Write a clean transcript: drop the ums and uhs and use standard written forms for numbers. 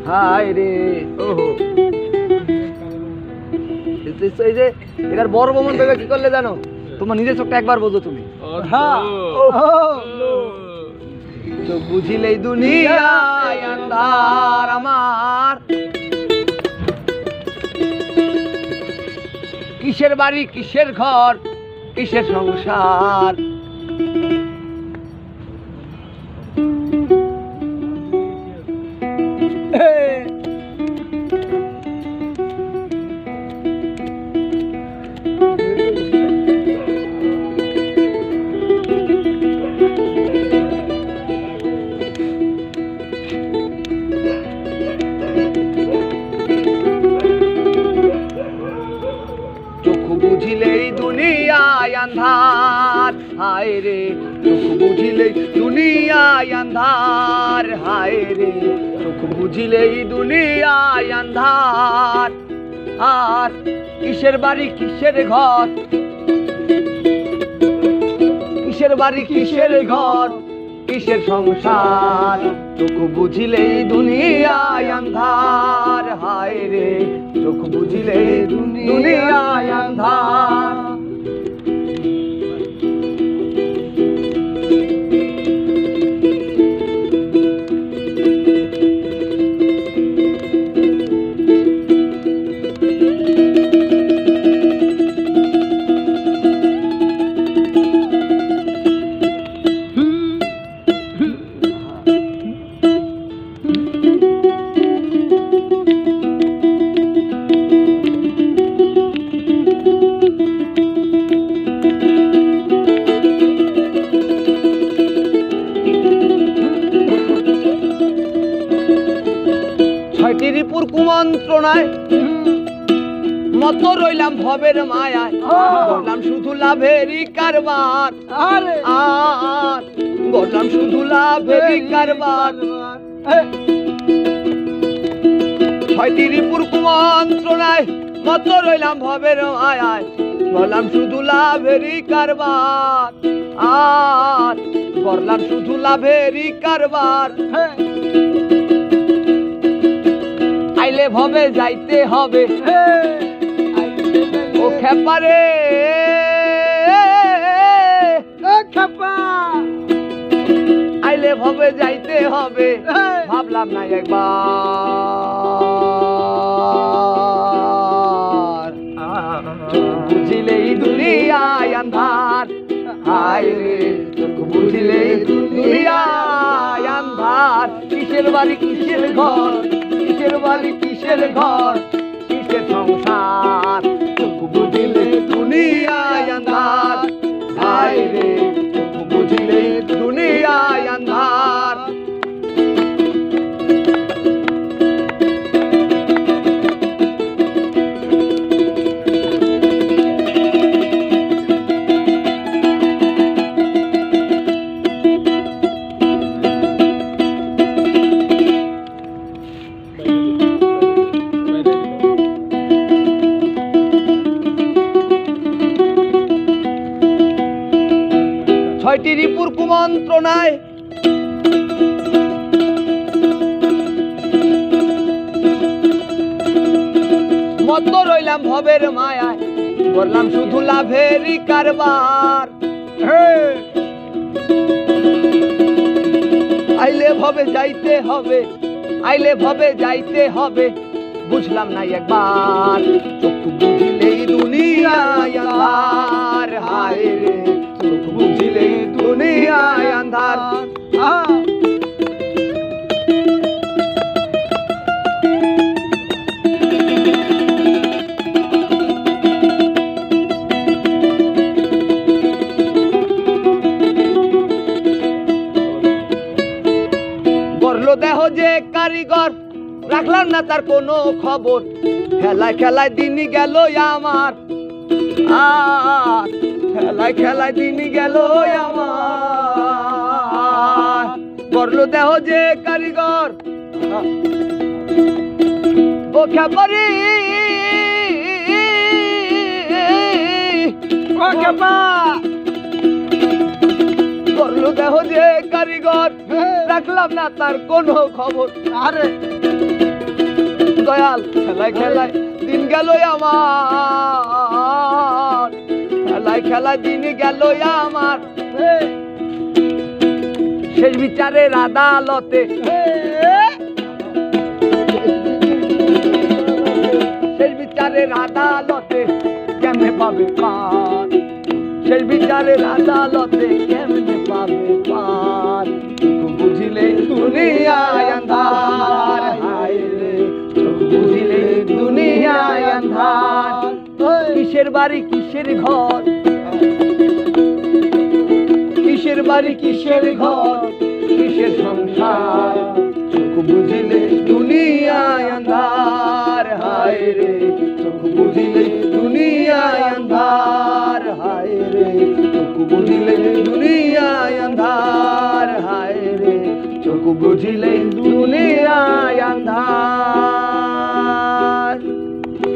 হায় রে এই যে এটার বড় ভ্রমণ ভেবে কি করলে জানো? তোমার নিজের চোখটা একবার বোঝো তুমি। চোখ বুঝিলেই দুনিয়ায় আন্ধার আমার, কিসের বাড়ি কিসের ঘর কিসের সংসার। বুঝিলেই দুনিয়ায় আন্ধার হায় রে, চোখ বুঝিলেই দুনিয়ায় আন্ধার হায় রে, চোখ বুঝিলেই দুনিয়ায় আন্ধার। আর কিসের বাড়ি কিসের ঘর, কিসের বাড়ি কিসের ঘর কিসের সংসার। চোখ বুঝিলেই দুনিয়ায় আন্ধার হায় রে, চোখ বুঝিলেই দুনিয়ায় আন্ধার। ত্রিপুর কুমন্ত্রণায় মত রইলাম ভবের মায়ায়, করলাম শুধু লাভেরই কারবার। আর করলাম শুধু লাভেরই কারবার। ত্রিপুর কুমন্ত্রণায় মত রইলাম ভবের মায়ায়, করলাম শুধু লাভেরই কারবার। আর করলাম শুধু লাভেরই কারবার। আইলে ভবে যাইতে হবে ও খেপারে, আইলে ভবে যাইতে হবে। ভাবলাম না একবার, বুঝিলেই দুনিয়ায় আন্ধার হায় রে, চোখ বুঝিলেই দুনিয়ায় আন্ধার। কিসের বাড়ি কিসের ঘর কিসের বাড়ি কিসের ঘর কিসের সংসার। চোখ বুঝিলে দুনিয়ায় আন্ধার হায় রে, চোখ বুঝিলে দুনিয়ায় আন্ধার। ছয়টি রিপুর কুমন্ত্রণায় মত রইলাম ভবের মায়ায়, করলাম শুধু লাভেরই কারবার। আইলে ভবে যাইতে হবে আইলে ভবে যাইতে হবে। বুঝলাম না একবার, চোখ বুঝিলেই দুনিয়ায় আন্ধার হায় রে, চোখ বুঝিলেই দুনিয়ায় আন্ধার। করলো দেহ যে কারিগর, রাখলাম না তার কোনো খবর। খেলায় খেলায় দিনই গেল আমার, খেলায় খেলায় দিনই গেল আমার। করলো দেহ যে কারিগর ও খেপারি, করলো দেহ যে কারিগর, রাখলাম না তার কোনো খবর। আরে দয়াল খেলায় খেলায় দিন গেল আমার, খেলায় খেলায় দিন গেল আমার। শেষ বিচারের আদালতে, শেষ বিচারের আদালতে কেমনে পাবে পার, শেষ বিচারের আদালতে কেমনে পাবে পার। বুঝিলে দুনিয়ায় আন্ধার, হায় রে বুঝিলে দুনিয়ায় আন্ধার। কিসের বাড়ি কিসের ঘর, কিসের বাড়ি কিসের ঘর, কিসের সংসার, বুঝি